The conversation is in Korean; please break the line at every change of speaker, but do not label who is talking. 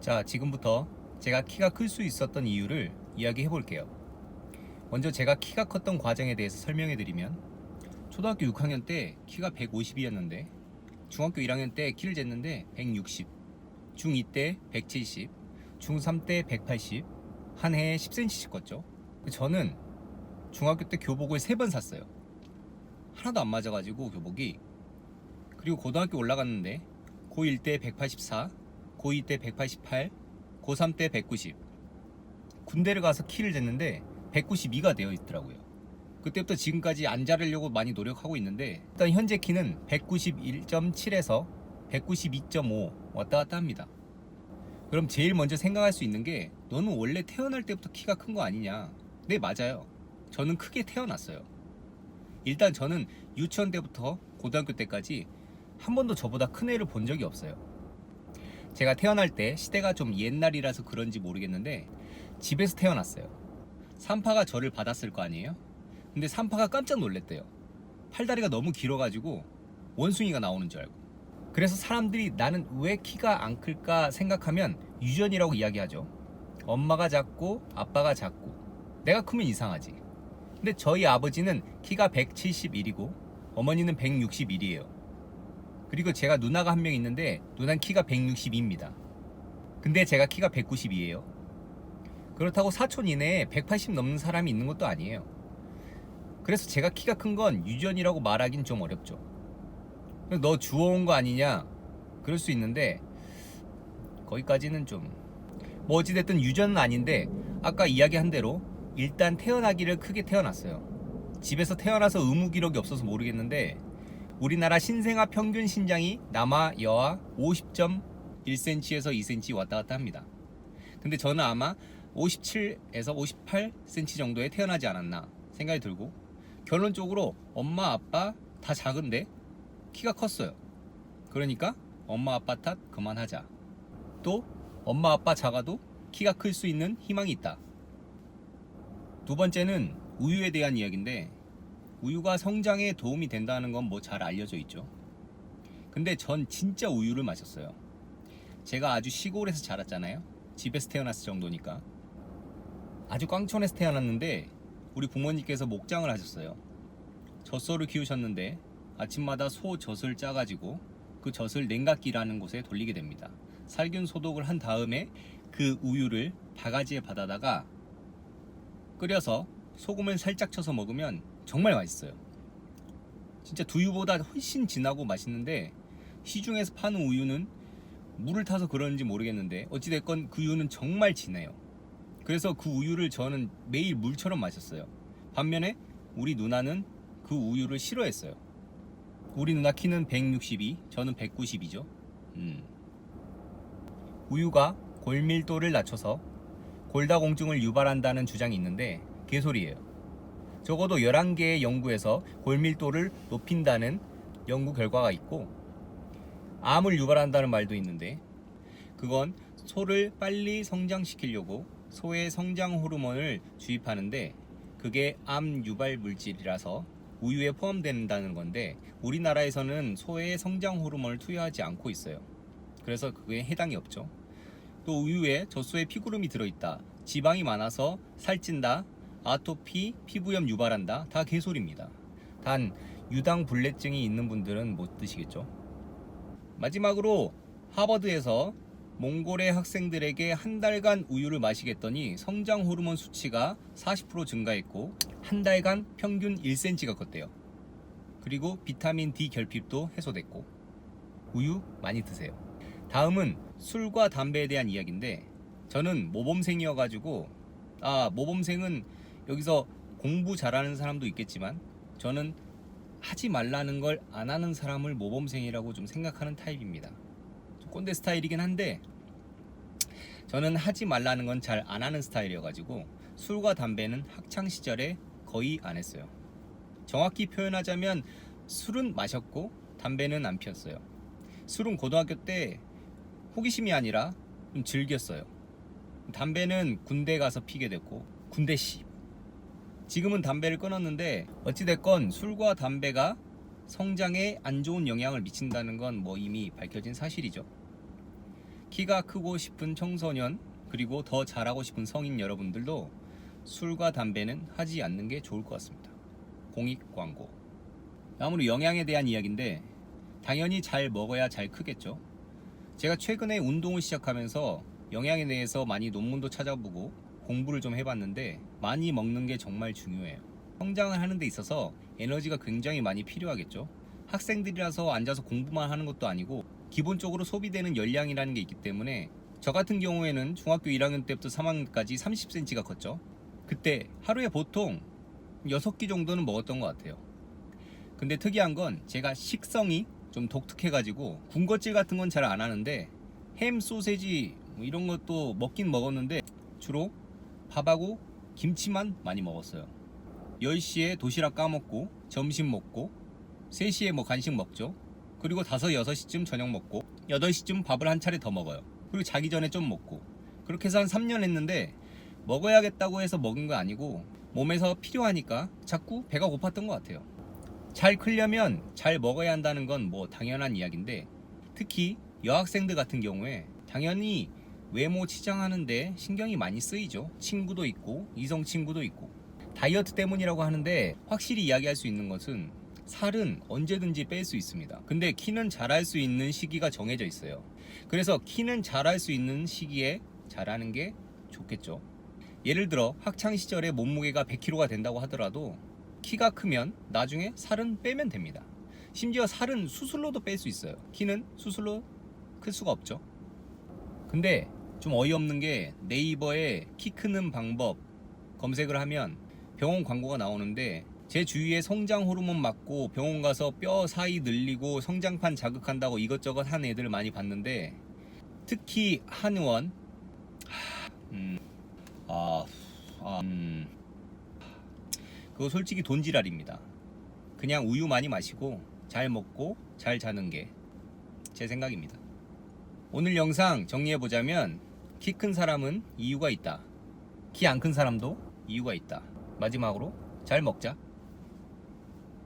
자, 지금부터 제가 키가 클 수 있었던 이유를 이야기해 볼게요. 먼저 제가 키가 컸던 과정에 대해서 설명해 드리면, 초등학교 6학년 때 키가 150이었는데 중학교 1학년 때 키를 쟀는데 160, 중2 때 170, 중3 때 180, 한 해에 10cm씩 컸죠. 저는 중학교 때 교복을 3번 샀어요. 하나도 안 맞아가지고 교복이. 그리고 고등학교 올라갔는데 고1 때 184, 고2 때 188, 고3 때 190. 군대를 가서 키를 쟀는데 192가 되어 있더라고요. 그때부터 지금까지 안 자르려고 많이 노력하고 있는데, 일단 현재 키는 191.7에서 192.5 왔다 갔다 합니다. 그럼 제일 먼저 생각할 수 있는 게, 너는 원래 태어날 때부터 키가 큰 거 아니냐? 네, 맞아요. 저는 크게 태어났어요. 일단 저는 유치원 때부터 고등학교 때까지 한 번도 저보다 큰 애를 본 적이 없어요. 제가 태어날 때 시대가 좀 옛날이라서 그런지 모르겠는데 집에서 태어났어요. 산파가 저를 받았을 거 아니에요? 근데 산파가 깜짝 놀랬대요. 팔다리가 너무 길어가지고 원숭이가 나오는 줄 알고. 그래서 사람들이 나는 왜 키가 안 클까 생각하면 유전이라고 이야기하죠. 엄마가 작고 아빠가 작고 내가 크면 이상하지. 근데 저희 아버지는 키가 171이고 어머니는 161이에요. 그리고 제가 누나가 한 명 있는데 누나는 키가 162입니다. 근데 제가 키가 192예요. 그렇다고 사촌 이내에 180 넘는 사람이 있는 것도 아니에요. 그래서 제가 키가 큰 건 유전이라고 말하긴 좀 어렵죠. 너 주워온 거 아니냐? 그럴 수 있는데 거기까지는 좀 뭐 어찌됐든 유전은 아닌데, 아까 이야기한 대로 일단 태어나기를 크게 태어났어요. 집에서 태어나서 의무 기록이 없어서 모르겠는데 우리나라 신생아 평균 신장이 남아 여아 50.1cm에서 2cm 왔다 갔다 합니다. 근데 저는 아마 57에서 58cm 정도에 태어나지 않았나 생각이 들고, 결론적으로 엄마 아빠 다 작은데 키가 컸어요. 그러니까 엄마 아빠 탓 그만하자. 또 엄마 아빠 작아도 키가 클 수 있는 희망이 있다. 두 번째는 우유에 대한 이야기인데, 우유가 성장에 도움이 된다는 건 뭐 잘 알려져 있죠. 근데 전 진짜 우유를 마셨어요. 제가 아주 시골에서 자랐잖아요. 집에서 태어났을 정도니까. 아주 꽝촌에서 태어났는데 우리 부모님께서 목장을 하셨어요. 젖소를 키우셨는데 아침마다 소 젖을 짜가지고 그 젖을 냉각기라는 곳에 돌리게 됩니다. 살균 소독을 한 다음에 그 우유를 바가지에 받아다가 끓여서 소금을 살짝 쳐서 먹으면 정말 맛있어요. 진짜 두유보다 훨씬 진하고 맛있는데, 시중에서 파는 우유는 물을 타서 그런지 모르겠는데 어찌됐건 그 우유는 정말 진해요. 그래서 그 우유를 저는 매일 물처럼 마셨어요. 반면에 우리 누나는 그 우유를 싫어했어요. 우리 누나 키는 162, 저는 190이죠. 우유가 골밀도를 낮춰서 골다공증을 유발한다는 주장이 있는데 개소리예요. 적어도 11개의 연구에서 골밀도를 높인다는 연구 결과가 있고, 암을 유발한다는 말도 있는데 그건 소를 빨리 성장시키려고 소의 성장 호르몬을 주입하는데 그게 암 유발 물질이라서 우유에 포함된다는 건데, 우리나라에서는 소의 성장 호르몬을 투여하지 않고 있어요. 그래서 그게 해당이 없죠. 또 우유에 젖소에 피구름이 들어있다, 지방이 많아서 살찐다, 아토피, 피부염 유발한다, 다 개소리입니다. 단 유당불내증이 있는 분들은 못 드시겠죠. 마지막으로 하버드에서 몽골의 학생들에게 한 달간 우유를 마시겠더니 성장 호르몬 수치가 40% 증가했고 한 달간 평균 1cm가 컸대요. 그리고 비타민 D 결핍도 해소됐고. 우유 많이 드세요. 다음은 술과 담배에 대한 이야기인데, 저는 모범생이어가지고, 모범생은 여기서 공부 잘하는 사람도 있겠지만 저는 하지 말라는 걸 안 하는 사람을 모범생이라고 좀 생각하는 타입입니다. 좀 꼰대 스타일이긴 한데 저는 하지 말라는 건 잘 안 하는 스타일이어가지고 술과 담배는 학창시절에 거의 안 했어요. 정확히 표현하자면 술은 마셨고 담배는 안 피웠어요. 술은 고등학교 때 호기심이 아니라 좀 즐겼어요. 담배는 군대 가서 피게 됐고, 군대씨. 지금은 담배를 끊었는데 어찌됐건 술과 담배가 성장에 안 좋은 영향을 미친다는 건 뭐 이미 밝혀진 사실이죠. 키가 크고 싶은 청소년 그리고 더 잘하고 싶은 성인 여러분들도 술과 담배는 하지 않는 게 좋을 것 같습니다. 공익 광고. 다음으로 영양에 대한 이야기인데 당연히 잘 먹어야 잘 크겠죠. 제가 최근에 운동을 시작하면서 영양에 대해서 많이 논문도 찾아보고 공부를 좀 해봤는데 많이 먹는 게 정말 중요해요. 성장을 하는 데 있어서 에너지가 굉장히 많이 필요하겠죠. 학생들이라서 앉아서 공부만 하는 것도 아니고 기본적으로 소비되는 열량이라는 게 있기 때문에 저 같은 경우에는 중학교 1학년 때부터 3학년까지 30cm가 컸죠. 그때 하루에 보통 6끼 정도는 먹었던 것 같아요. 근데 특이한 건 제가 식성이 좀 독특해가지고 군것질 같은 건 잘 안 하는데 햄, 소세지 뭐 이런 것도 먹긴 먹었는데 주로 밥하고 김치만 많이 먹었어요. 10시에 도시락 까먹고 점심 먹고 3시에 뭐 간식 먹죠. 그리고 5, 6시쯤 저녁 먹고 8시쯤 밥을 한 차례 더 먹어요. 그리고 자기 전에 좀 먹고 그렇게 해서 한 3년 했는데 먹어야겠다고 해서 먹은 거 아니고 몸에서 필요하니까 자꾸 배가 고팠던 것 같아요. 잘 크려면 잘 먹어야 한다는 건 뭐 당연한 이야기인데 특히 여학생들 같은 경우에 당연히 외모 치장하는데 신경이 많이 쓰이죠. 친구도 있고 이성 친구도 있고 다이어트 때문이라고 하는데 확실히 이야기할 수 있는 것은 살은 언제든지 뺄 수 있습니다. 근데 키는 자랄 수 있는 시기가 정해져 있어요. 그래서 키는 자랄 수 있는 시기에 자라는 게 좋겠죠. 예를 들어 학창시절에 몸무게가 100kg가 된다고 하더라도 키가 크면 나중에 살은 빼면 됩니다. 심지어 살은 수술로도 뺄 수 있어요. 키는 수술로 클 수가 없죠. 근데 좀 어이없는 게 네이버에 키 크는 방법 검색을 하면 병원 광고가 나오는데 제 주위에 성장 호르몬 맞고 병원 가서 뼈 사이 늘리고 성장판 자극한다고 이것저것 한 애들 많이 봤는데 특히 한의원 그거 솔직히 돈지랄입니다. 그냥 우유 많이 마시고 잘 먹고 잘 자는 게 제 생각입니다. 오늘 영상 정리해보자면 키 큰 사람은 이유가 있다. 키 안 큰 사람도 이유가 있다. 마지막으로 잘 먹자.